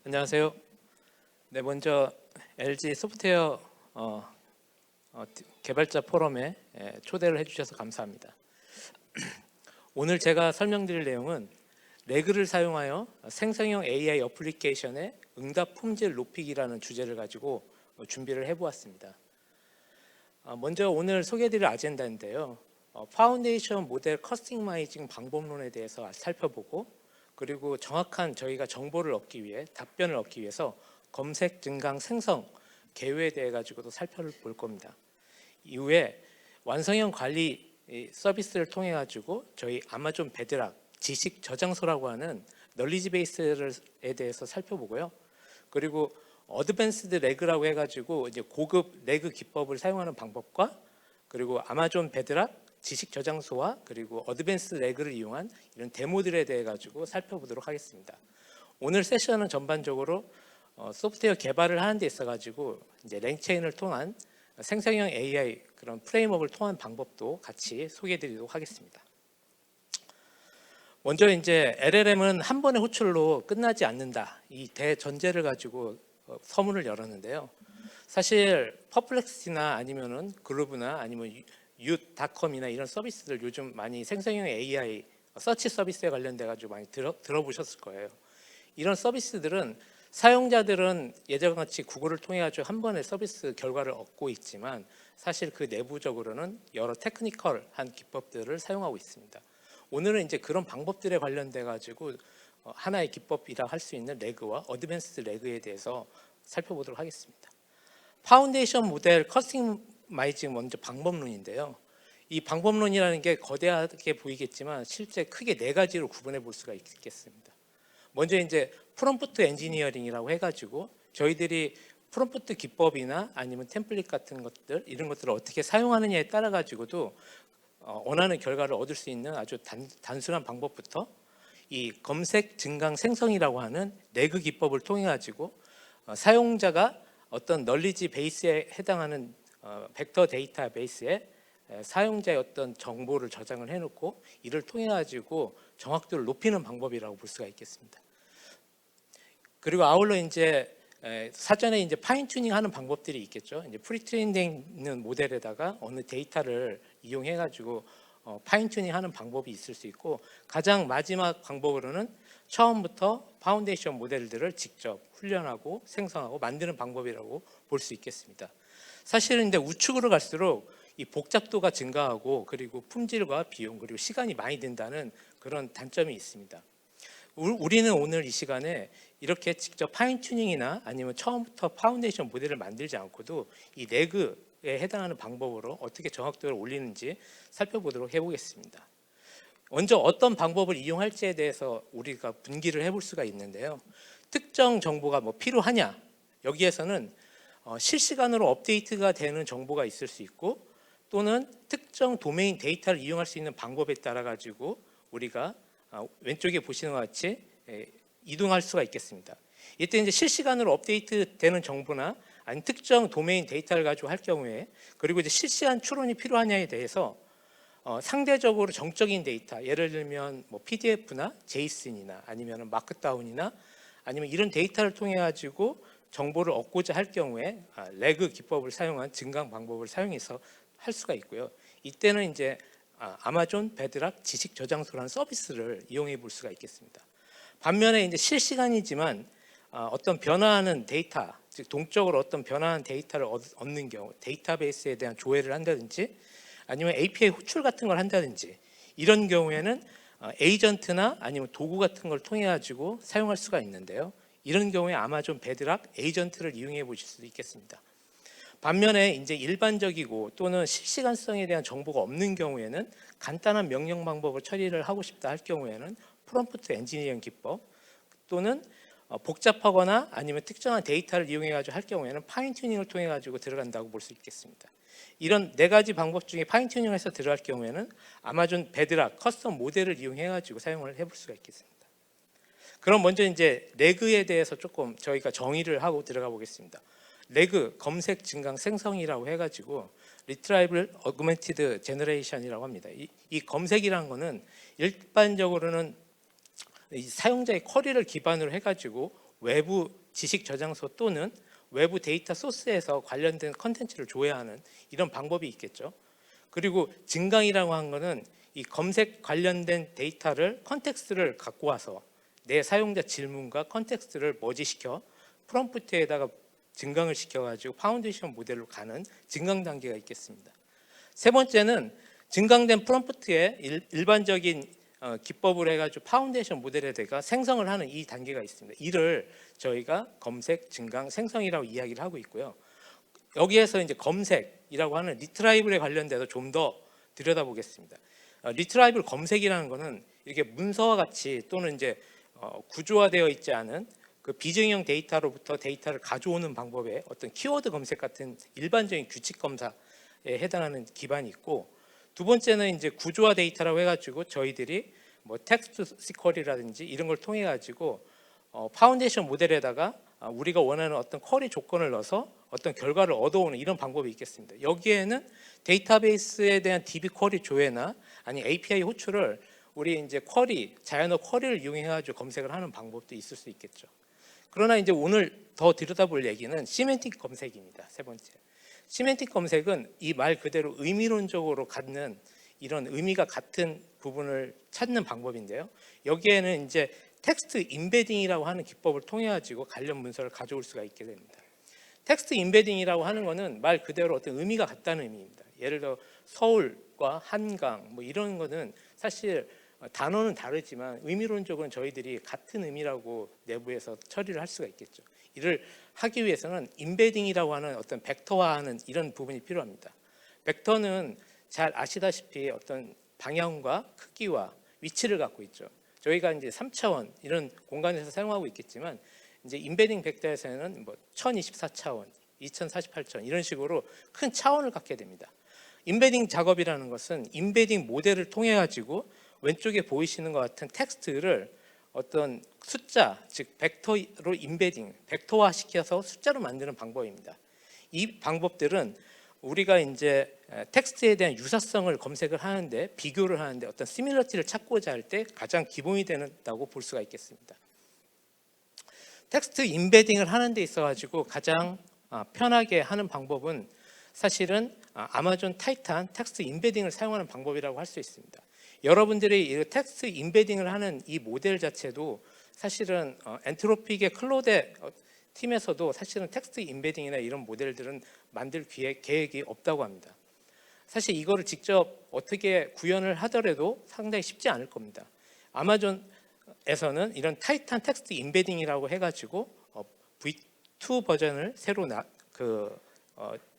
안녕하세요. 네, 먼저 LG 소프트웨어 개발자 포럼에 초대를 해주셔서 감사합니다. 오늘 제가 설명드릴 내용은 레그를 사용하여 생성형 AI 어플리케이션의 응답 품질 높이기라는 주제를 가지고 준비를 해보았습니다. 먼저 오늘 소개해드릴 아젠다인데요. 파운데이션 모델 커스터마이징 방법론에 대해서 살펴보고, 그리고 정확한 저희가 정보를 얻기 위해 답변을 얻기 위해서 검색, 증강, 생성 개요에 대해 가지고도 살펴볼 겁니다. 이후에 완성형 관리 서비스를 통해 가지고 저희 아마존 베드락 지식 저장소라고 하는 널리지 베이스에 대해서 살펴보고요. 그리고 어드밴스드 레그라고 해가지고 이제 고급 레그 기법을 사용하는 방법과, 그리고 아마존 베드락 지식 저장소와 그리고 어드밴스 레그를 이용한 이런 데모들에 대해 가지고 살펴보도록 하겠습니다. 오늘 세션은 전반적으로 소프트웨어 개발을 하는 데 있어 가지고 이제 랭체인을 통한 생성형 AI 그런 프레임워크를 통한 방법도 같이 소개해 드리도록 하겠습니다. 먼저 이제 LLM은 한 번의 호출로 끝나지 않는다, 이 대전제를 가지고 서문을 열었는데요. 사실 퍼플렉시티나 아니면은 그루브나 아니면 윷닷컴이나 이런 서비스들 요즘 많이 생성형 AI 서치 서비스에 관련돼 가지고 많이 들어보셨을 거예요. 이런 서비스들은 사용자들은 예전과 같이 구글을 통해 가지고 한 번에 서비스 결과를 얻고 있지만, 사실 그 내부적으로는 여러 테크니컬한 기법들을 사용하고 있습니다. 오늘은 이제 그런 방법들에 관련돼 가지고 하나의 기법이라 할 수 있는 레그와 어드밴스드 레그에 대해서 살펴보도록 하겠습니다. 파운데이션 모델 커스터마이징 먼저 방법론인데요. 이 방법론이라는 게 거대하게 보이겠지만 실제 크게 네 가지로 구분해 볼 수가 있겠습니다. 먼저 이제 프롬프트 엔지니어링이라고 해가지고 저희들이 프롬프트 기법이나 아니면 템플릿 같은 것들, 이런 것들을 어떻게 사용하느냐에 따라 가지고도 원하는 결과를 얻을 수 있는 아주 단순한 방법부터 이 검색, 증강, 생성이라고 하는 레그 기법을 통해 가지고 사용자가 어떤 널리지 베이스에 해당하는 벡터 데이터 베이스에 사용자의 어떤 정보를 저장을 해놓고 이를 통해 가지고 정확도를 높이는 방법이라고 볼 수가 있겠습니다. 그리고 아울러 이제 사전에 이제 파인 튜닝하는 방법들이 있겠죠. 이제 프리트레인된 있는 모델에다가 어느 데이터를 이용해 가지고 파인 튜닝하는 방법이 있을 수 있고, 가장 마지막 방법으로는 처음부터 파운데이션 모델들을 직접 훈련하고 생성하고 만드는 방법이라고 볼 수 있겠습니다. 사실은 근데 우측으로 갈수록 이 복잡도가 증가하고, 그리고 품질과 비용 그리고 시간이 많이 든다는 그런 단점이 있습니다. 우리는 오늘 이 시간에 이렇게 직접 파인 튜닝이나 아니면 처음부터 파운데이션 모델을 만들지 않고도 이 레그에 해당하는 방법으로 어떻게 정확도를 올리는지 살펴보도록 해보겠습니다. 먼저 어떤 방법을 이용할지에 대해서 우리가 분기를 해볼 수가 있는데요. 특정 정보가 뭐 필요하냐, 여기에서는 실시간으로 업데이트가 되는 정보가 있을 수 있고, 또는 특정 도메인 데이터를 이용할 수 있는 방법에 따라 가지고 우리가 왼쪽에 보시는 것 같이 이동할 수가 있겠습니다. 이때 이제 실시간으로 업데이트 되는 정보나 아니면 특정 도메인 데이터를 가지고 할 경우에, 그리고 이제 실시간 추론이 필요하냐에 대해서 상대적으로 정적인 데이터, 예를 들면 뭐 PDF나 제이슨이나 아니면 마크다운이나 아니면 이런 데이터를 통해 가지고 정보를 얻고자 할 경우에 레그 기법을 사용한 증강 방법을 사용해서 할 수가 있고요. 이때는 이제 아마존 베드락 지식 저장소라는 서비스를 이용해 볼 수가 있겠습니다. 반면에 이제 실시간이지만 어떤 변화하는 데이터, 즉 동적으로 어떤 변화하는 데이터를 얻는 경우, 데이터베이스에 대한 조회를 한다든지 아니면 API 호출 같은 걸 한다든지, 이런 경우에는 에이전트나 아니면 도구 같은 걸 통해 가지고 사용할 수가 있는데요. 이런 경우에 아마존 베드락 에이전트를 이용해 보실 수도 있겠습니다. 반면에 이제 일반적이고 또는 실시간성에 대한 정보가 없는 경우에는 간단한 명령 방법을 처리를 하고 싶다 할 경우에는 프롬프트 엔지니어링 기법, 또는 복잡하거나 아니면 특정한 데이터를 이용해 가지고 할 경우에는 파인 튜닝을 통해 가지고 들어간다고 볼 수 있겠습니다. 이런 네 가지 방법 중에 파인 튜닝해서 들어갈 경우에는 아마존 베드락 커스텀 모델을 이용해 가지고 사용을 해볼 수가 있겠습니다. 그럼 먼저 이제 레그에 대해서 조금 저희가 정의를 하고 들어가 보겠습니다. 레그, 검색, 증강, 생성이라고 해가지고 Retrieval Augmented Generation이라고 합니다. 이 검색이라는 거는 일반적으로는 이 사용자의 쿼리를 기반으로 해가지고 외부 지식 저장소 또는 외부 데이터 소스에서 관련된 컨텐츠를 조회하는 이런 방법이 있겠죠. 그리고 증강이라고 하는 거는 이 검색 관련된 데이터를 컨텍스트를 갖고 와서 내 사용자 질문과 컨텍스트를 머지시켜 프롬프트에다가 증강을 시켜가지고 파운데이션 모델로 가는 증강 단계가 있겠습니다. 세 번째는 증강된 프롬프트에 일반적인 기법을 해가지고 파운데이션 모델에다가 생성을 하는 이 단계가 있습니다. 이를 저희가 검색, 증강, 생성이라고 이야기를 하고 있고요. 여기에서 이제 검색이라고 하는 리트라이블에 관련돼서 좀 더 들여다보겠습니다. 리트라이블 검색이라는 것은 이렇게 문서와 같이 또는 이제 구조화되어 있지 않은 그 비증형 데이터로부터 데이터를 가져오는 방법의 어떤 키워드 검색 같은 일반적인 규칙 검사에 해당하는 기반이 있고, 두 번째는 이제 구조화 데이터라고 해가지고 저희들이 뭐 텍스트 시퀄이라든지 이런 걸 통해 가지고 파운데이션 모델에다가 우리가 원하는 어떤 쿼리 조건을 넣어서 어떤 결과를 얻어오는 이런 방법이 있겠습니다. 여기에는 데이터베이스에 대한 DB 쿼리 조회나 아니 API 호출을 우리 이제 쿼리, 자연어 쿼리를 이용해 가지고 검색을 하는 방법도 있을 수 있겠죠. 그러나 이제 오늘 더 들여다볼 얘기는 시멘틱 검색입니다. 세 번째. 시멘틱 검색은 이 말 그대로 의미론적으로 갖는 이런 의미가 같은 부분을 찾는 방법인데요. 여기에는 이제 텍스트 임베딩이라고 하는 기법을 통해 가지고 관련 문서를 가져올 수가 있게 됩니다. 텍스트 임베딩이라고 하는 것은 말 그대로 어떤 의미가 같다는 의미입니다. 예를 들어 서울과 한강 뭐 이런 거는 사실 단어는 다르지만 의미론적으로는 저희들이 같은 의미라고 내부에서 처리를 할 수가 있겠죠. 이를 하기 위해서는 임베딩이라고 하는 어떤 벡터화하는 이런 부분이 필요합니다. 벡터는 잘 아시다시피 어떤 방향과 크기와 위치를 갖고 있죠. 저희가 이제 3차원 이런 공간에서 사용하고 있겠지만 이제 임베딩 벡터에서는 뭐 1024차원, 2048차원 이런 식으로 큰 차원을 갖게 됩니다. 임베딩 작업이라는 것은 임베딩 모델을 통해 가지고 왼쪽에 보이시는 것 같은 텍스트를 어떤 숫자, 즉 벡터로 임베딩, 벡터화 시켜서 숫자로 만드는 방법입니다. 이 방법들은 우리가 이제 텍스트에 대한 유사성을 검색을 하는데, 비교를 하는데 어떤 시밀러티를 찾고자 할 때 가장 기본이 된다고 볼 수가 있겠습니다. 텍스트 임베딩을 하는 데 있어 가지고 가장 편하게 하는 방법은 사실은 아마존 타이탄 텍스트 임베딩을 사용하는 방법이라고 할 수 있습니다. 여러분들이 이 텍스트 임베딩을 하는 이 모델 자체도 사실은 엔트로픽의 클로데 팀에서도 사실은 텍스트 임베딩이나 이런 모델들은 만들 계획이 없다고 합니다. 사실 이거를 직접 어떻게 구현을 하더라도 상당히 쉽지 않을 겁니다. 아마존에서는 이런 타이탄 텍스트 임베딩이라고 해가지고 V2 버전을 새로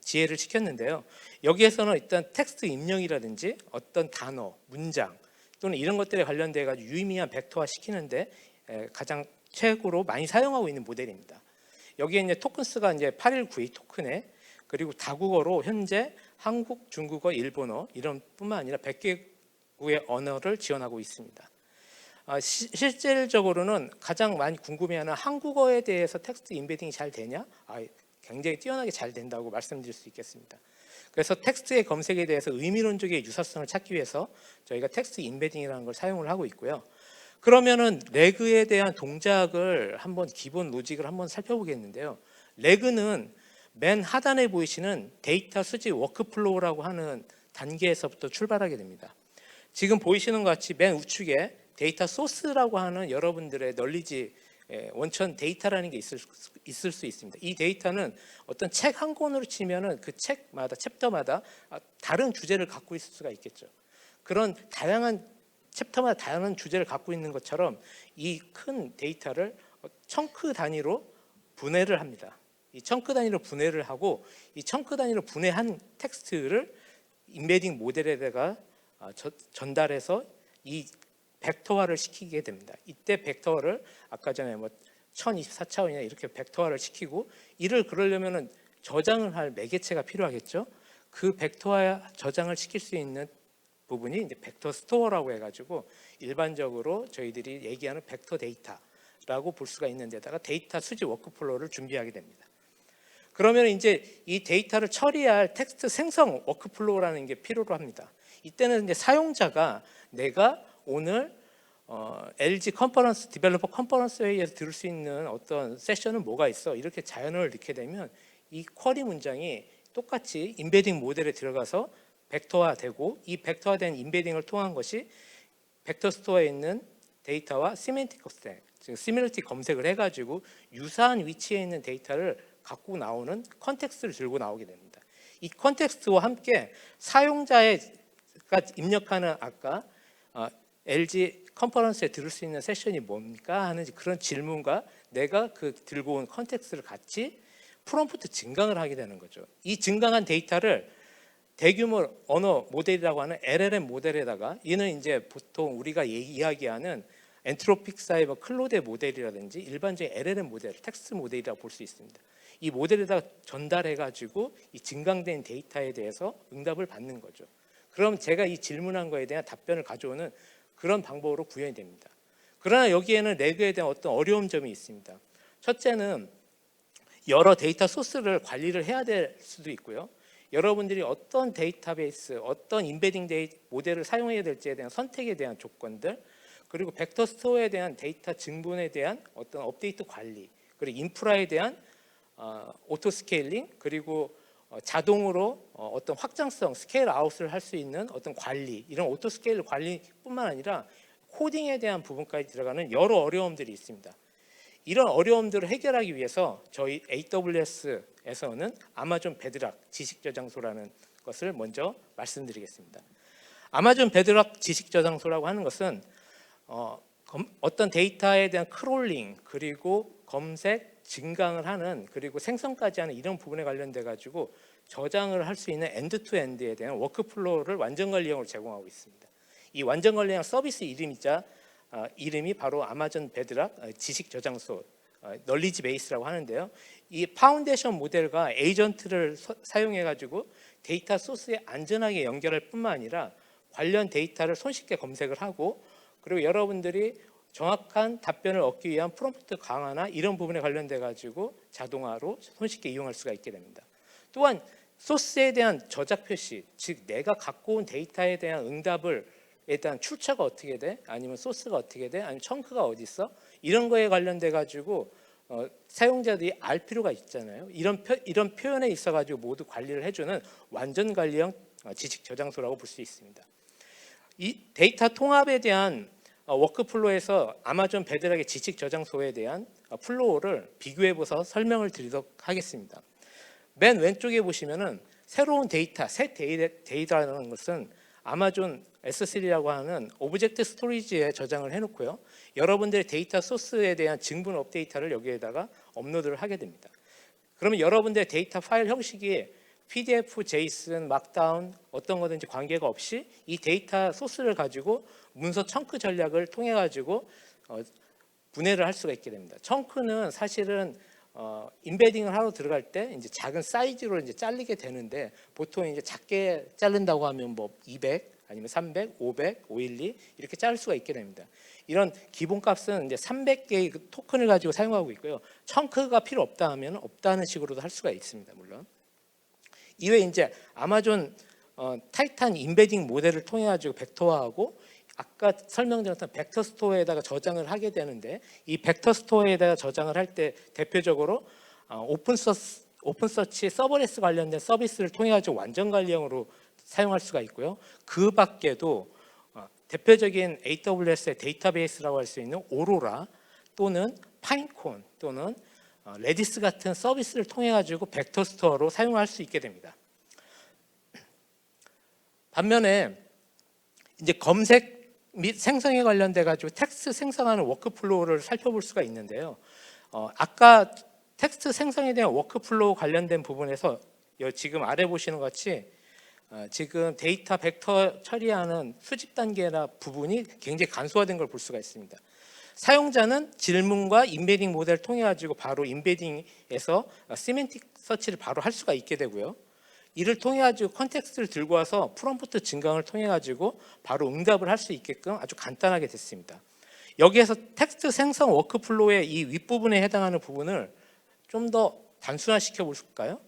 지혜를 시켰는데요. 여기에서는 일단 텍스트 입력이라든지 어떤 단어, 문장 또는 이런 것들에 관련돼 가지고 유의미한 벡터화 시키는데 가장 최고로 많이 사용하고 있는 모델입니다. 여기에 이제 토큰스가 이제 8192 토큰에, 그리고 다국어로 현재 한국, 중국어, 일본어 이런 뿐만 아니라 100개국의 언어를 지원하고 있습니다. 실질적으로는 가장 많이 궁금해하는 한국어에 대해서 텍스트 임베딩이 잘 되냐? 굉장히 뛰어나게 잘 된다고 말씀드릴 수 있겠습니다. 그래서 텍스트의 검색에 대해서 의미론적인 유사성을 찾기 위해서 저희가 텍스트 임베딩이라는 걸 사용을 하고 있고요. 그러면은 레그에 대한 동작을 한번 기본 로직을 한번 살펴보겠는데요. 레그는 맨 하단에 보이시는 데이터 수집 워크플로우라고 하는 단계에서부터 출발하게 됩니다. 지금 보이시는 것 같이 맨 우측에 데이터 소스라고 하는 여러분들의 널리지 원천 데이터라는 게 있을 수 있습니다. 이 데이터는 어떤 책 한 권으로 치면은 그 책마다 챕터마다 다른 주제를 갖고 있을 수가 있겠죠. 그런 다양한 챕터마다 다양한 주제를 갖고 있는 것처럼 이 큰 데이터를 청크 단위로 분해를 합니다. 이 청크 단위로 분해를 하고 이 청크 단위로 분해한 텍스트를 임베딩 모델에다가 전달해서 이 벡터화를 시키게 됩니다. 이때 벡터화를 아까 전에 뭐 1024차원이나 이렇게 벡터화를 시키고, 이를 그러려면은 저장을 할 매개체가 필요하겠죠. 그 벡터화 저장을 시킬 수 있는 부분이 이제 벡터 스토어라고 해가지고 일반적으로 저희들이 얘기하는 벡터 데이터라고 볼 수가 있는 데다가 데이터 수집 워크플로우를 준비하게 됩니다. 그러면 이제 이 데이터를 처리할 텍스트 생성 워크플로우라는 게 필요로 합니다. 이때는 이제 사용자가 내가 오늘 LG 컨퍼런스 디벨로퍼 컨퍼런스 회의에서 들을 수 있는 어떤 세션은 뭐가 있어? 이렇게 자연어를 넣게 되면 이 쿼리 문장이 똑같이 임베딩 모델에 들어가서 벡터화되고, 이 벡터화된 임베딩을 통한 것이 벡터 스토어에 있는 데이터와 시멘틱 검색, 즉 시밀리티 검색을 해가지고 유사한 위치에 있는 데이터를 갖고 나오는 컨텍스트를 들고 나오게 됩니다. 이 컨텍스트와 함께 사용자가 입력하는 아까 LG 컨퍼런스에 들을 수 있는 세션이 뭡니까 하는 그런 질문과 내가 그 들고 온 컨텍스트를 같이 프롬프트 증강을 하게 되는 거죠. 이 증강한 데이터를 대규모 언어 모델이라고 하는 LLM 모델에다가, 이는 이제 보통 우리가 이야기하는 엔트로픽 사이버 클로드 모델이라든지 일반적인 LLM 모델, 텍스트 모델이라고 볼 수 있습니다. 이 모델에다가 전달해 가지고 이 증강된 데이터에 대해서 응답을 받는 거죠. 그럼 제가 이 질문한 거에 대한 답변을 가져오는 그런 방법으로 구현이 됩니다. 그러나 여기에는 레그에 대한 어떤 어려운 점이 있습니다. 첫째는 여러 데이터 소스를 관리를 해야 될 수도 있고요. 여러분들이 어떤 데이터베이스, 어떤 임베딩 모델을 사용해야 될지에 대한 선택에 대한 조건들, 그리고 벡터 스토어에 대한 데이터 증분에 대한 어떤 업데이트 관리, 그리고 인프라에 대한 오토 스케일링, 그리고 자동으로 어떤 확장성, 스케일 아웃을 할 수 있는 어떤 관리, 이런 오토 스케일 관리뿐만 아니라 코딩에 대한 부분까지 들어가는 여러 어려움들이 있습니다. 이런 어려움들을 해결하기 위해서 저희 AWS에서는 아마존 베드락 지식 저장소라는 것을 먼저 말씀드리겠습니다. 아마존 베드락 지식 저장소라고 하는 것은 어떤 데이터에 대한 크롤링, 그리고 검색, 증강을 하는, 그리고 생성까지 하는 이런 부분에 관련돼 가지고 저장을 할 수 있는 엔드투엔드에 대한 워크플로우를 완전 관리형으로 제공하고 있습니다. 이 완전 관리형 서비스 이름이 바로 아마존 베드락 지식 저장소, 널리지 베이스라고 하는데요. 이 파운데이션 모델과 에이전트를 사용해 가지고 데이터 소스에 안전하게 연결할 뿐만 아니라 관련 데이터를 손쉽게 검색을 하고, 그리고 여러분들이 정확한 답변을 얻기 위한 프롬프트 강화나 이런 부분에 관련돼 가지고 자동화로 손쉽게 이용할 수가 있게 됩니다. 또한 소스에 대한 저작 표시, 즉 내가 갖고 온 데이터에 대한 응답을 일단 출처가 어떻게 돼? 아니면 소스가 어떻게 돼? 아니면 청크가 어디 있어? 이런 거에 관련돼 가지고 사용자들이 알 필요가 있잖아요. 이런 표현에 있어 가지고 모두 관리를 해주는 완전 관리형 지식 저장소라고 볼 수 있습니다. 이 데이터 통합에 대한 워크플로우에서 아마존 베드락의 지식 저장소에 대한 플로우를 비교해보서 설명을 드리도록 하겠습니다. 맨 왼쪽에 보시면은 새로운 데이터, 새 데이터라는 것은 아마존 S3라고 하는 오브젝트 스토리지에 저장을 해놓고요. 여러분들의 데이터 소스에 대한 증분 업데이터를 여기에다가 업로드를 하게 됩니다. 그러면 여러분들의 데이터 파일 형식이 PDF, JSON, 막다운 어떤 거든지 관계가 없이 이 데이터 소스를 가지고 문서 청크 전략을 통해 가지고 분해를 할 수가 있게 됩니다. 청크는 사실은 임베딩을 하러 들어갈 때 이제 작은 사이즈로 이제 잘리게 되는데, 보통 이제 작게 자른다고 하면 뭐 200 아니면 300, 500, 512 이렇게 자를 수가 있게 됩니다. 이런 기본값은 이제 300개의 그 토큰을 가지고 사용하고 있고요. 청크가 필요 없다 하면 없다는 식으로도 할 수가 있습니다. 물론 이외에 이제 아마존 타이탄 임베딩 모델을 통해 가지고 백터화하고, 아까 설명드렸던 벡터 스토어에다가 저장을 하게 되는데, 이 벡터 스토어에다가 저장을 할 때 대표적으로 오픈서치 서버레스 관련된 서비스를 통해 가지고 완전 관리형으로 사용할 수가 있고요. 그 밖에도 대표적인 AWS의 데이터베이스라고 할 수 있는 오로라 또는 파인콘 또는 레디스 같은 서비스를 통해 가지고 벡터 스토어로 사용할 수 있게 됩니다. 반면에 이제 검색 및 생성에 관련돼 가지고 텍스트 생성하는 워크플로우를 살펴볼 수가 있는데요. 아까 텍스트 생성에 대한 워크플로우 관련된 부분에서 지금 아래 보시는 것 같이 지금 데이터 벡터 처리하는 수집 단계나 부분이 굉장히 간소화된 걸 볼 수가 있습니다. 사용자는 질문과 임베딩 모델을 통해 가지고 바로 임베딩에서 시멘틱 서치를 바로 할 수가 있게 되고요. 이를 통해 가지고 컨텍스트를 들고 와서 프롬프트 증강을 통해 가지고 바로 응답을 할 수 있게끔 아주 간단하게 됐습니다. 여기에서 텍스트 생성 워크플로우의 이 윗부분에 해당하는 부분을 좀 더 단순화시켜 볼까요?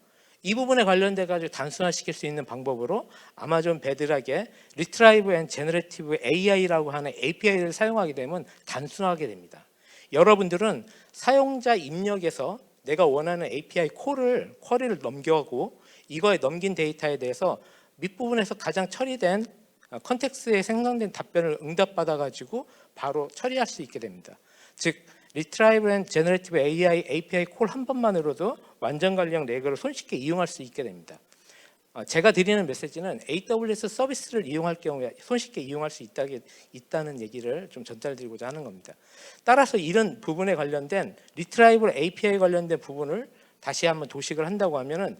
이 부분에 관련돼 가지고 단순화시킬 수 있는 방법으로 아마존 베드락의 Retrieve and Generative AI라고 하는 API를 사용하게 되면 단순화하게 됩니다. 여러분들은 사용자 입력에서 내가 원하는 API 쿼리를 넘겨가고 이거에 넘긴 데이터에 대해서 밑부분에서 가장 처리된 컨텍스트에 생성된 답변을 응답받아 가지고 바로 처리할 수 있게 됩니다. 즉 Retrieve and Generative AI API 콜 한 번만으로도 완전 관리형 레그를 손쉽게 이용할 수 있게 됩니다. 제가 드리는 메시지는 AWS 서비스를 이용할 경우에 손쉽게 이용할 수 있다는 얘기를 좀 전달드리고자 하는 겁니다. 따라서 이런 부분에 관련된 Retrieve API 관련된 부분을 다시 한번 도식을 한다고 하면은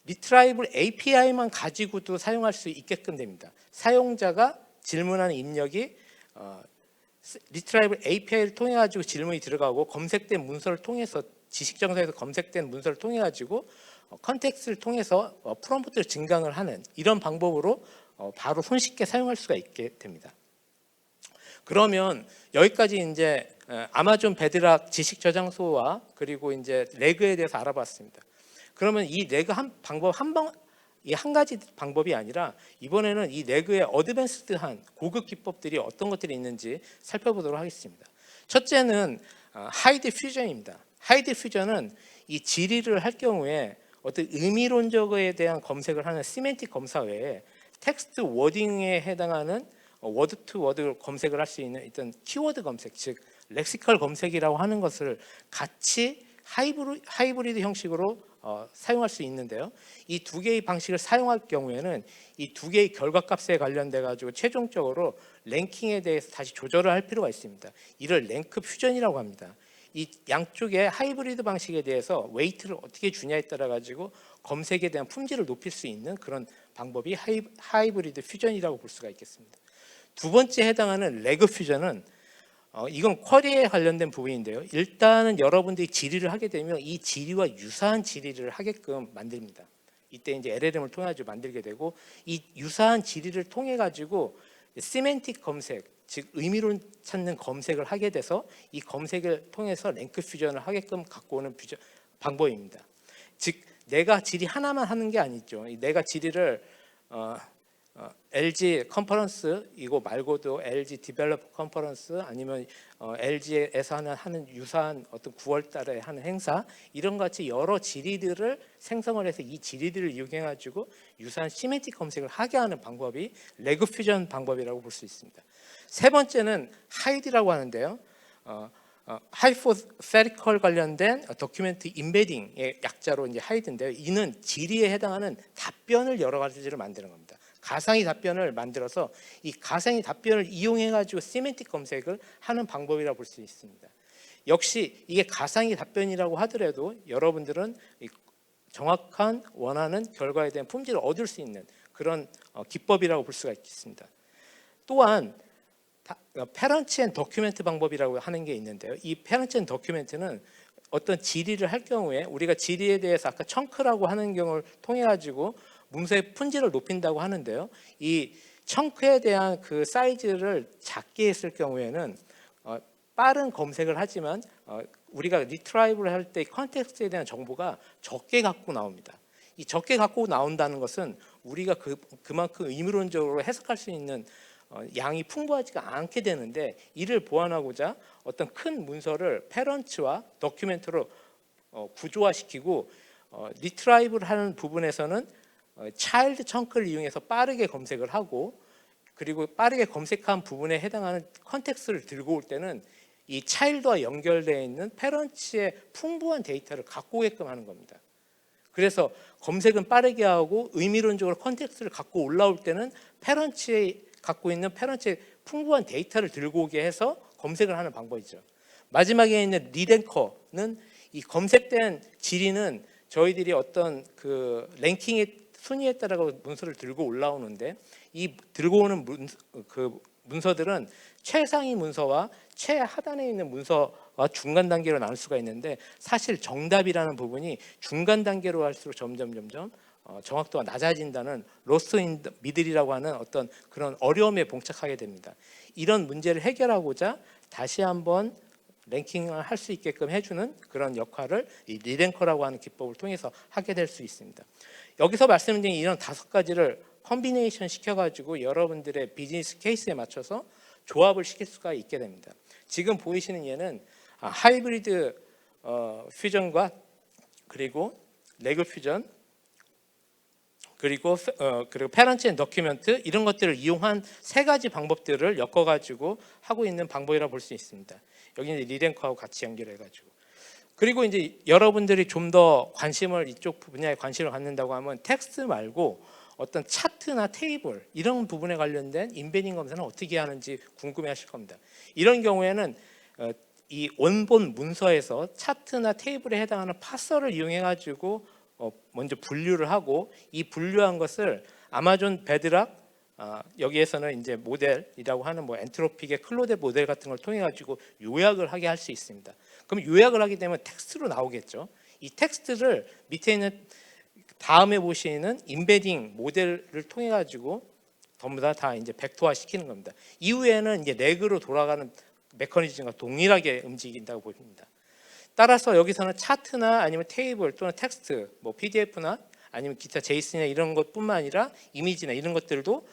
Retrieve API만 가지고도 사용할 수 있게끔 됩니다. 사용자가 질문하는 입력이 Retrieve API를 통해 가지고 질문이 들어가고 검색된 문서를 통해서 지식정서에서 검색된 문서를 통해 가지고 컨텍스트를 통해서 프롬프트를 증강을 하는 이런 방법으로 바로 손쉽게 사용할 수가 있게 됩니다. 그러면 여기까지 이제 아마존 베드락 지식 저장소와 그리고 이제 레그에 대해서 알아봤습니다. 그러면 이 레그 한 가지 방법이 아니라 이번에는 이 레그의 어드밴스드한 고급 기법들이 어떤 것들이 있는지 살펴보도록 하겠습니다. 첫째는 하이드 퓨전입니다. 하이드 퓨전은 이 질의를 할 경우에 어떤 의미론적에 대한 검색을 하는 시멘틱 검사 외에 텍스트 워딩에 해당하는 워드 투 워드 검색을 할 수 있는 어떤 키워드 검색, 즉 렉시컬 검색이라고 하는 것을 같이 하이브리드 형식으로 사용할 수 있는데요. 이 두 개의 방식을 사용할 경우에는 이 두 개의 결과값에 관련돼 가지고 최종적으로 랭킹에 대해서 다시 조절을 할 필요가 있습니다. 이를 랭크 퓨전이라고 합니다. 이 양쪽의 하이브리드 방식에 대해서 웨이트를 어떻게 주냐에 따라 가지고 검색에 대한 품질을 높일 수 있는 그런 방법이 하이브리드 퓨전이라고 볼 수가 있겠습니다. 두 번째 해당하는 레그 퓨전은 이건 쿼리에 관련된 부분인데요. 일단은 여러분들이 질의를 하게 되면 이 질의와 유사한 질의를 하게끔 만듭니다. 이때 이제 LLM을 통해 가지고 만들게 되고 이 유사한 질의를 통해 가지고 시멘틱 검색, 즉 의미론 찾는 검색을 하게 돼서 이 검색을 통해서 랭크 퓨전을 하게끔 갖고 오는 방법입니다. 즉 내가 질의 하나만 하는 게 아니죠. 내가 질의를 LG 컨퍼런스 이거 말고도 LG 디벨로퍼 컨퍼런스 아니면 LG에서 하는 유사한 어떤 9월 달에 하는 행사 이런 같이 여러 질의들을 생성을 해서 이 질의들을 이용해 가지고 유사한 시멘틱 검색을 하게 하는 방법이 레그 퓨전 방법이라고 볼 수 있습니다. 세 번째는 하이드라고 하는데요. 하이포세티컬 관련된 도큐멘트 임베딩의 약자로 이제 하이드인데요. 이는 질의에 해당하는 답변을 여러 가지를 만드는 겁니다. 가상의 답변을 만들어서 이 가상의 답변을 이용해 가지고 시멘틱 검색을 하는 방법이라고 볼 수 있습니다. 역시 이게 가상의 답변이라고 하더라도 여러분들은 정확한 원하는 결과에 대한 품질을 얻을 수 있는 그런 기법이라고 볼 수가 있겠습니다. 또한 페런치 앤 도큐멘트 방법이라고 하는 게 있는데요. 이 페런치 앤 도큐멘트는 어떤 질의를 할 경우에 우리가 질의에 대해서 아까 청크라고 하는 경우를 통해 가지고 문서의 품질을 높인다고 하는데요. 이 청크에 대한 그 사이즈를 작게 했을 경우에는 빠른 검색을 하지만 우리가 리트라이브를 할 때 컨텍스트에 대한 정보가 적게 갖고 나옵니다. 이 적게 갖고 나온다는 것은 우리가 그만큼 의미론적으로 해석할 수 있는 양이 풍부하지가 않게 되는데 이를 보완하고자 어떤 큰 문서를 페런츠와 도큐멘트로 구조화시키고 리트라이브를 하는 부분에서는 차일드 청크를 이용해서 빠르게 검색을 하고 그리고 빠르게 검색한 부분에 해당하는 컨텍스트를 들고 올 때는 이 차일드와 연결되어 있는 페런츠의 풍부한 데이터를 갖고 오게끔 하는 겁니다. 그래서 검색은 빠르게 하고 의미론적으로 컨텍스트를 갖고 올라올 때는 페런츠에 갖고 있는 페런츠의 풍부한 데이터를 들고 오게 해서 검색을 하는 방법이죠. 마지막에 있는 리랭커는 이 검색된 질의는 저희들이 어떤 그 랭킹의 순위에 따라 문서를 들고 올라오는데 이 들고 오는 문서들은 최상위 문서와 최하단에 있는 문서와 중간 단계로 나눌 수가 있는데 사실 정답이라는 부분이 중간 단계로 갈수록 점점 정확도가 낮아진다는 로스트 인 미들이라고 하는 어떤 그런 어려움에 봉착하게 됩니다. 이런 문제를 해결하고자 다시 한번 랭킹을 할 수 있게끔 해주는 그런 역할을 이 리랭커라고 하는 기법을 통해서 하게 될 수 있습니다. 여기서 말씀드린 이런 5가지를 컨비네이션 시켜가지고 여러분들의 비즈니스 케이스에 맞춰서 조합을 시킬 수가 있게 됩니다. 지금 보이시는 얘는 하이브리드 퓨전과 그리고 레그 퓨전 그리고 페런치 앤 더큐멘트 이런 것들을 이용한 3가지 방법들을 엮어가지고 하고 있는 방법이라 볼 수 있습니다. 여기는 리랭커하고 같이 연결해가지고 그리고 이제 여러분들이 좀 더 관심을 이쪽 분야에 관심을 갖는다고 하면 텍스트 말고 어떤 차트나 테이블 이런 부분에 관련된 인베딩 검사는 어떻게 하는지 궁금해하실 겁니다. 이런 경우에는 이 원본 문서에서 차트나 테이블에 해당하는 파서를 이용해가지고 먼저 분류를 하고 이 분류한 것을 아마존 베드락 여기에서는 이제 모델이라고 하는 뭐 엔트로픽의 클로데 모델 같은 걸 통해 가지고 요약을 하게 할 수 있습니다. 그럼 요약을 하게 되면 텍스트로 나오겠죠. 이 텍스트를 밑에 있는 다음에 보시는 인베딩 모델을 통해 가지고 전부 다 이제 벡터화 시키는 겁니다. 이후에는 이제 레그로 돌아가는 메커니즘과 동일하게 움직인다고 보입니다. 따라서 여기서는 차트나 아니면 테이블 또는 텍스트, 뭐 PDF나 아니면 기타 제이슨이나 이런 것뿐만 아니라 이미지나 이런 것들도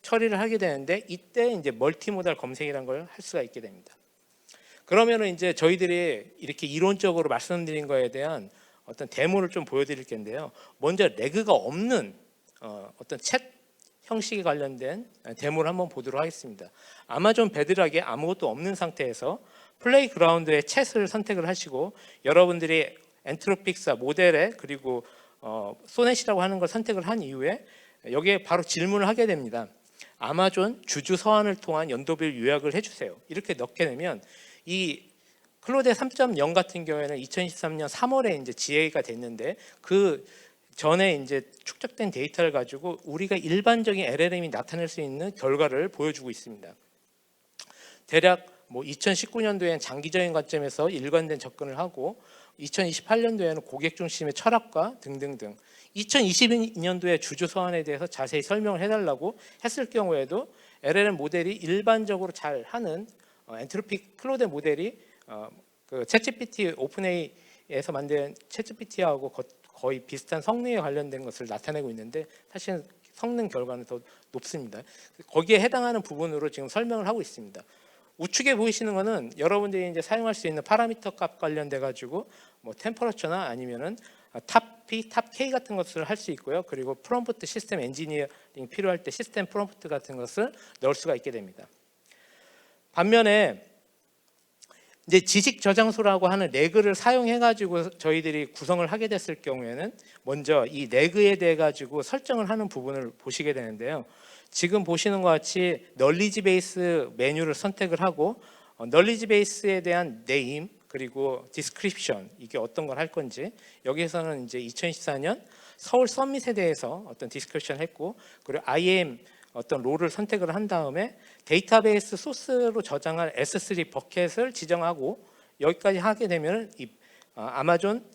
처리를 하게 되는데 이때 이제 멀티모달 검색이라는 걸 할 수가 있게 됩니다. 그러면은 이제 저희들이 이렇게 이론적으로 말씀드린 거에 대한 어떤 데모를 좀 보여드릴 텐데요. 먼저 레그가 없는 어떤 챗 형식에 관련된 데모를 한번 보도록 하겠습니다. 아마존 베드락에 아무것도 없는 상태에서 플레이그라운드의 챗을 선택을 하시고 여러분들이 엔트로픽사 모델에 그리고 소넷이라고 하는 걸 선택을 한 이후에 여기에 바로 질문을 하게 됩니다. 아마존 주주 서한을 통한 연도별 요약을 해주세요. 이렇게 넣게 되면 이 클로데 3.0 같은 경우에는 2023년 3월에 이제 GA가 됐는데 그 전에 이제 축적된 데이터를 가지고 우리가 일반적인 LLM이 나타낼 수 있는 결과를 보여주고 있습니다. 대략 뭐 2019년도에는 장기적인 관점에서 일관된 접근을 하고 2028년도에는 고객 중심의 철학과 등등등 2022년도에 주주 서한에 대해서 자세히 설명을 해달라고 했을 경우에도 LLM 모델이 일반적으로 잘 하는 엔트로픽 클로데 모델이 그 챗GPT 오픈AI에서 만든 챗GPT하고 거의 비슷한 성능에 관련된 것을 나타내고 있는데 사실은 성능 결과는 더 높습니다. 거기에 해당하는 부분으로 지금 설명을 하고 있습니다. 우측에 보이시는 거는 여러분들이 이제 사용할 수 있는 파라미터 값 관련돼 가지고 뭐 템퍼러처나 아니면은 탑 P, 탑 K 같은 것을 할 수 있고요. 그리고 프롬프트 시스템 엔지니어링 필요할 때 시스템 프롬프트 같은 것을 넣을 수가 있게 됩니다. 반면에 이제 지식 저장소라고 하는 레그를 사용해 가지고 저희들이 구성을 하게 됐을 경우에는 먼저 이 레그에 대해 가지고 설정을 하는 부분을 보시게 되는데요. 지금 보시는 것 같이 널리지 베이스 메뉴를 선택을 하고 널리지 베이스에 대한 네임 그리고 디스크립션 이게 어떤 걸 할 건지 여기에서는 이제 2014년 서울 서밋에 대해서 어떤 디스크립션 했고 그리고 IAM 어떤 롤을 선택을 한 다음에 데이터베이스 소스로 저장할 S3 버켓을 지정하고 여기까지 하게 되면 이 아마존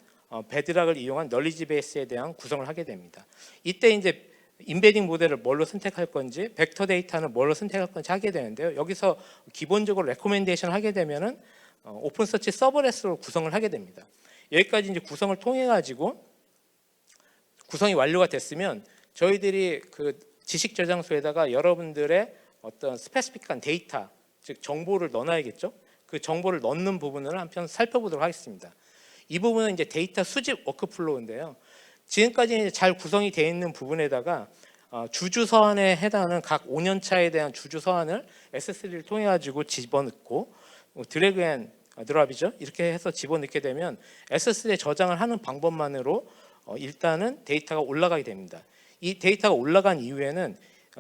베드락을 이용한 널리지 베이스에 대한 구성을 하게 됩니다. 이때 이제 인베딩 모델을 뭘로 선택할 건지 벡터 데이터는 뭘로 선택할 건지 하게 되는데요. 여기서 기본적으로 레코멘데이션 하게 되면은 오픈서치 서버레스로 구성을 하게 됩니다. 여기까지 이제 구성을 통해 가지고 구성이 완료가 됐으면 저희들이 그 지식 저장소에다가 여러분들의 어떤 스페시픽한 데이터, 즉 정보를 넣어놔야겠죠. 그 정보를 넣는 부분을 한편 살펴보도록 하겠습니다. 이 부분은 이제 데이터 수집 워크플로우인데요. 지금까지 잘 구성이 되어 있는 부분에다가 주주 서한에 해당하는 각 5년 차에 대한 주주 서한을 S3를 통해 가지고 집어넣고 드래그 앤 드랍이죠. 이렇게 해서 집어넣게 되면 S3에 저장을 하는 방법만으로 일단은 데이터가 올라가게 됩니다. 이 데이터가 올라간 이후에는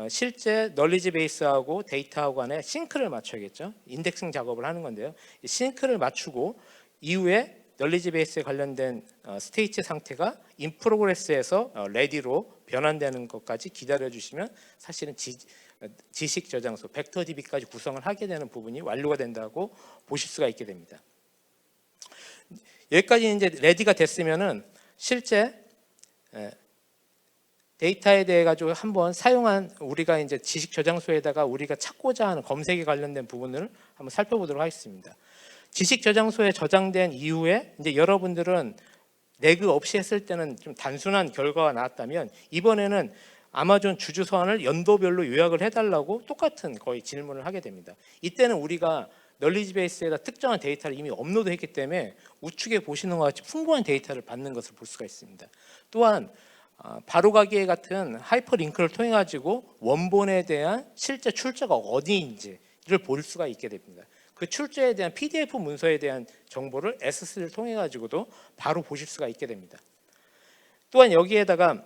실제 널리지 베이스하고 데이터하고 간에 싱크를 맞춰야겠죠. 인덱싱 작업을 하는 건데요. 싱크를 맞추고 이후에 널리지 베이스에 관련된 스테이트 상태가 인 프로그레스에서 레디로 변환되는 것까지 기다려 주시면 사실은 지식 저장소 벡터 DB까지 구성을 하게 되는 부분이 완료가 된다고 보실 수가 있게 됩니다. 여기까지 이제 레디가 됐으면은 실제 데이터에 대해 가지고 한번 사용한 우리가 이제 지식 저장소에다가 우리가 찾고자 하는 검색에 관련된 부분을 한번 살펴보도록 하겠습니다. 지식 저장소에 저장된 이후에 이제 여러분들은 내그 없이 했을 때는 좀 단순한 결과가 나왔다면 이번에는 아마존 주주 서한을 연도별로 요약을 해달라고 똑같은 거의 질문을 하게 됩니다. 이때는 우리가 널리지 베이스에다 특정한 데이터를 이미 업로드했기 때문에 우측에 보시는 것과 같이 풍부한 데이터를 받는 것을 볼 수가 있습니다. 또한 바로가기 같은 하이퍼링크를 통해 가지고 원본에 대한 실제 출처가 어디인지를 볼 수가 있게 됩니다. 그 출처에 대한 PDF 문서에 대한 정보를 S3를 통해 가지고도 바로 보실 수가 있게 됩니다. 또한 여기에다가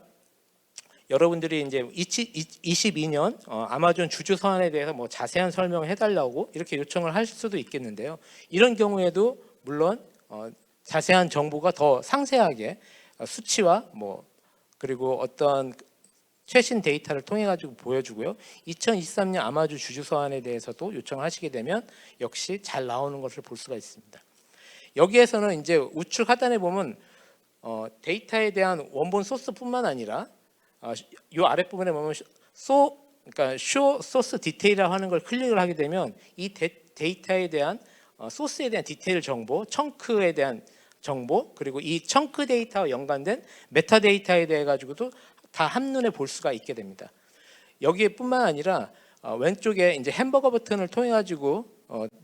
여러분들이 이제 22년 아마존 주주 서한에 대해서 뭐 자세한 설명을 해달라고 이렇게 요청을 할 수도 있겠는데요. 이런 경우에도 물론 자세한 정보가 더 상세하게 수치와 뭐 그리고 어떤 최신 데이터를 통해 가지고 보여주고요. 2023년 아마존 주주 서한에 대해서도 요청을 하시게 되면 역시 잘 나오는 것을 볼 수가 있습니다. 여기에서는 이제 우측 하단에 보면 데이터에 대한 원본 소스뿐만 아니라 이 아랫부분에 보면 그러니까 show source detail이라고 하는 걸 클릭을 하게 되면 이 데이터에 대한 소스에 대한 디테일 정보, 청크에 대한 정보, 그리고 이 청크 데이터와 연관된 메타 데이터에 대해 가지고도 다 한눈에 볼 수가 있게 됩니다. 여기에뿐만 아니라 왼쪽에 이제 햄버거 버튼을 통해 가지고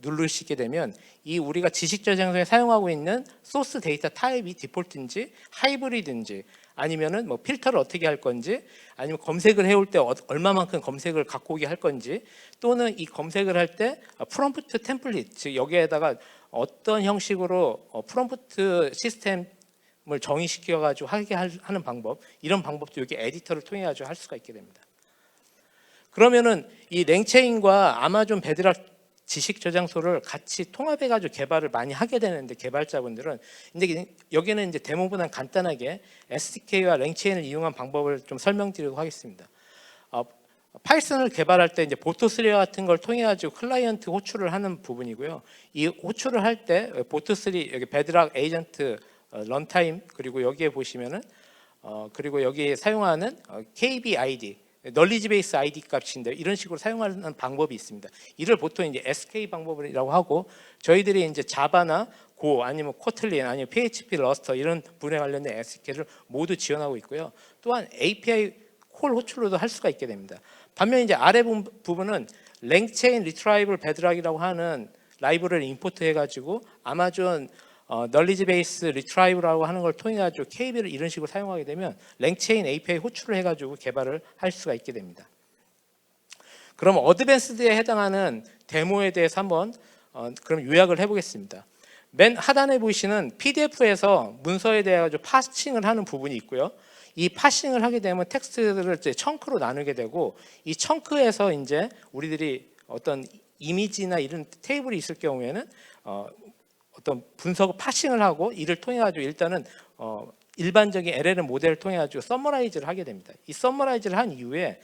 누르시게 되면 이 우리가 지식 저장소에 사용하고 있는 소스 데이터 타입이 디폴트인지 하이브리드인지 아니면은 뭐 필터를 어떻게 할 건지 아니면 검색을 해올 때 얼마만큼 검색을 갖고 오게 할 건지 또는 이 검색을 할 때 프롬프트 템플릿 즉 여기에다가 어떤 형식으로 프롬프트 시스템을 정의시켜 가지고 하게 하는 방법 이런 방법도 여기 에디터를 통해 가지고 할 수가 있게 됩니다. 그러면은 이 랭체인과 아마존 베드락 지식 저장소를 같이 통합해 가지고 개발을 많이 하게 되는데 개발자분들은 이제 여기는 이제 데모보다는 간단하게 SDK와 랭체인을 이용한 방법을 좀 설명드리도록 하겠습니다. 파이썬을 개발할 때 이제 보토3 같은 걸 통해 가지고 클라이언트 호출을 하는 부분이고요. 이 호출을 할 때 보토3 여기 베드락 에이전트 런타임 그리고 여기에 보시면은 그리고 여기에 사용하는 KBID 널리지 베이스 아이디 값인데 이런 식으로 사용하는 방법이 있습니다. 이를 보통 이제 SK 방법이라고 하고 저희들이 이제 자바나 고 아니면 코틀린 아니면 PHP 러스터 이런 분야에 관련된 SK를 모두 지원하고 있고요. 또한 API 콜 호출로도 할 수가 있게 됩니다. 반면 이제 아래 부분은 랭체인 리트라이블 베드락이라고 하는 라이브러리를 임포트해 가지고 아마존 널리지 베이스 리트라이브라고 하는 걸 통해 가지고 KB를 이런 식으로 사용하게 되면 랭체인 API 호출을 해 가지고 개발을 할 수가 있게 됩니다. 그럼 어드밴스드에 해당하는 데모에 대해서 한번 그럼 요약을 해보겠습니다. 맨 하단에 보시는 PDF에서 문서에 대해 가지고 파싱을 하는 부분이 있고요. 이 파싱을 하게 되면 텍스트를 이제 청크로 나누게 되고 이 청크에서 이제 우리들이 어떤 이미지나 이런 테이블이 있을 경우에는 어떤 분석 파싱을 하고 이를 통해 가지고 일단은 일반적인 LLM 모델을 통해 가지고 서머라이즈를 하게 됩니다. 이 서머라이즈를 한 이후에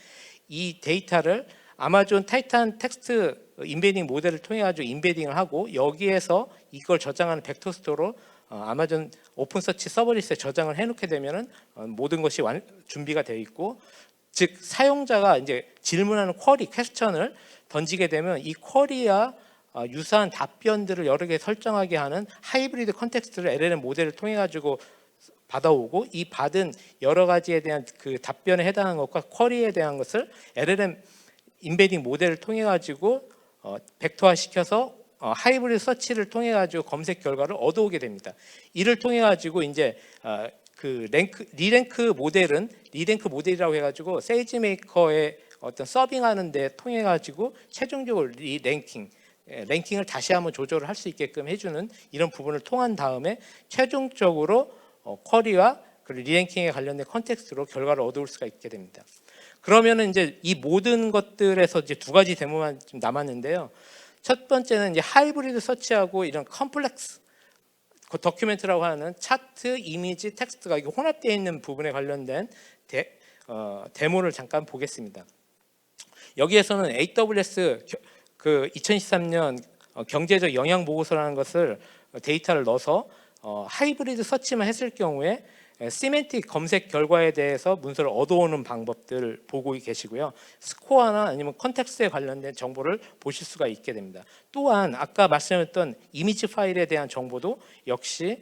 이 데이터를 아마존 타이탄 텍스트 인베딩 모델을 통해 가지고 인베딩을 하고 여기에서 이걸 저장하는 벡터 스토어로 아마존 오픈 서치 서버리스에 저장을 해놓게 되면은 모든 것이 준비가 되어 있고 즉 사용자가 이제 질문하는 쿼리 퀘스천을 던지게 되면 이 쿼리와 유사한 답변들을 여러 개 설정하게 하는 하이브리드 컨텍스트를 LLM 모델을 통해 가지고 받아오고 이 받은 여러 가지에 대한 그 답변에 해당하는 것과 쿼리에 대한 것을 LLM 인베딩 모델을 통해 가지고 벡터화 시켜서 하이브리드 서치를 통해 가지고 검색 결과를 얻어오게 됩니다. 이를 통해 가지고 이제 그 리랭크 모델이라고 해가지고 세이지 메이커의 어떤 서빙하는 데 통해 가지고 최종적으로 랭킹을 다시 한번 조절을 할 수 있게끔 해주는 이런 부분을 통한 다음에 최종적으로 쿼리와 리랭킹에 관련된 컨텍스트로 결과를 얻어올 수가 있게 됩니다. 그러면은 이제 이 모든 것들에서 이제 두 가지 데모만 좀 남았는데요. 첫 번째는 이제 하이브리드 서치하고 이런 컴플렉스 더큐멘트라고 하는 차트, 이미지, 텍스트가 혼합되어 있는 부분에 관련된 데모를 잠깐 보겠습니다. 여기에서는 AWS 그 2013년 경제적 영향 보고서라는 것을 데이터를 넣어서 하이브리드 서치만 했을 경우에 시멘틱 검색 결과에 대해서 문서를 얻어오는 방법들 보고 계시고요. 스코어나 아니면 컨텍스트에 관련된 정보를 보실 수가 있게 됩니다. 또한 아까 말씀했던 이미지 파일에 대한 정보도 역시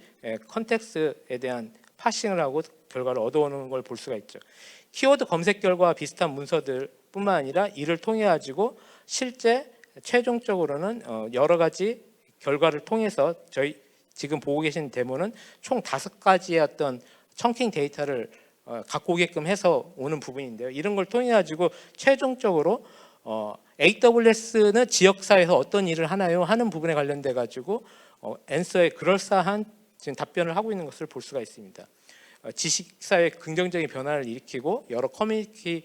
컨텍스트에 대한 파싱을 하고 결과를 얻어오는 걸 볼 수가 있죠. 키워드 검색 결과와 비슷한 문서들 뿐만 아니라 이를 통해 가지고 실제 최종적으로는 여러 가지 결과를 통해서 저희 지금 보고 계신 데모는 총 5가지의 어떤 청킹 데이터를 갖고 오게끔 해서 오는 부분인데요. 이런 걸 통해 가지고 최종적으로 AWS는 지역사회에서 어떤 일을 하나요? 하는 부분에 관련돼 가지고 앤서에 그럴싸한 지금 답변을 하고 있는 것을 볼 수가 있습니다. 지식사회 긍정적인 변화를 일으키고 여러 커뮤니티의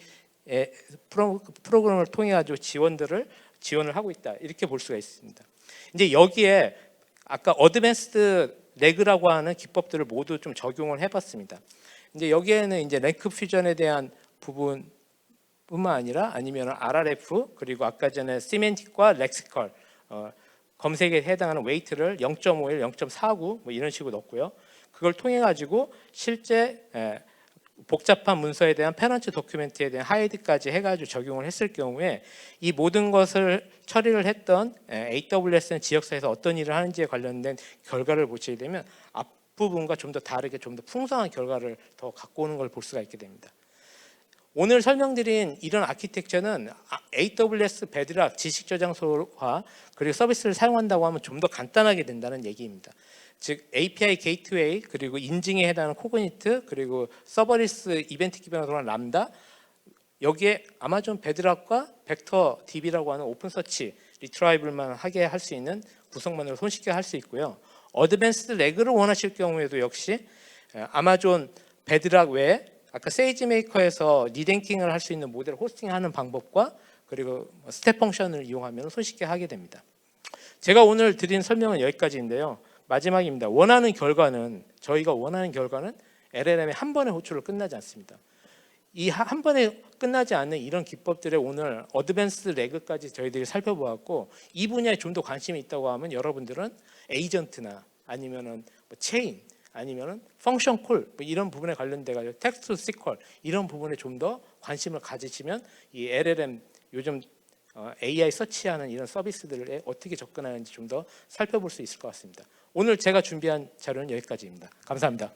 프로그램을 통해 가지고 지원을 하고 있다. 이렇게 볼 수가 있습니다. 이제 여기에 아까 어드밴스드 레그라고 하는 기법들을 모두 좀 적용을 해봤습니다. 이제 여기에는 이제 랭크 퓨전에 대한 부분뿐만 아니라 아니면 RRF 그리고 아까 전에 시멘틱과 렉시컬 검색에 해당하는 웨이트를 0.51, 0.49 뭐 이런 식으로 넣고요. 그걸 통해 가지고 실제 복잡한 문서에 대한 페런트 도큐멘트에 대한 하이드까지 해가지고 적용을 했을 경우에 이 모든 것을 처리를 했던 AWS는 지역사회에서 어떤 일을 하는지에 관련된 결과를 보시게 되면 앞부분과 좀 더 다르게 좀 더 풍성한 결과를 더 갖고 오는 걸 볼 수가 있게 됩니다. 오늘 설명드린 이런 아키텍처는 AWS 베드락 지식저장소화 그리고 서비스를 사용한다고 하면 좀 더 간단하게 된다는 얘기입니다. 즉 API 게이트웨이 그리고 인증에 해당하는 코그니트 그리고 서버리스 이벤트 기반으로 돌아가는 람다 여기에 아마존 베드락과 벡터 DB라고 하는 오픈 서치 리트라이블만 하게 할 수 있는 구성만으로 손쉽게 할 수 있고요. 어드밴스드 레그를 원하실 경우에도 역시 아마존 베드락 외에 아까 세이지메이커에서 리랭킹을 할 수 있는 모델 호스팅하는 방법과 그리고 스텝 펑션을 이용하면 손쉽게 하게 됩니다. 제가 오늘 드린 설명은 여기까지인데요. 마지막입니다. 저희가 원하는 결과는 LLM의 한 번의 호출로 끝나지 않습니다. 이 한 번에 끝나지 않는 이런 기법들의 오늘 어드밴스 레그까지 저희들이 살펴보았고 이 분야에 좀 더 관심이 있다고 하면 여러분들은 에이전트나 아니면은 체인 아니면은 펑션 콜 이런 부분에 관련돼 가지고 텍스트 시퀄 이런 부분에 좀 더 관심을 가지시면 이 LLM 요즘 AI 서치하는 이런 서비스들에 어떻게 접근하는지 좀 더 살펴볼 수 있을 것 같습니다. 오늘 제가 준비한 자료는 여기까지입니다. 감사합니다.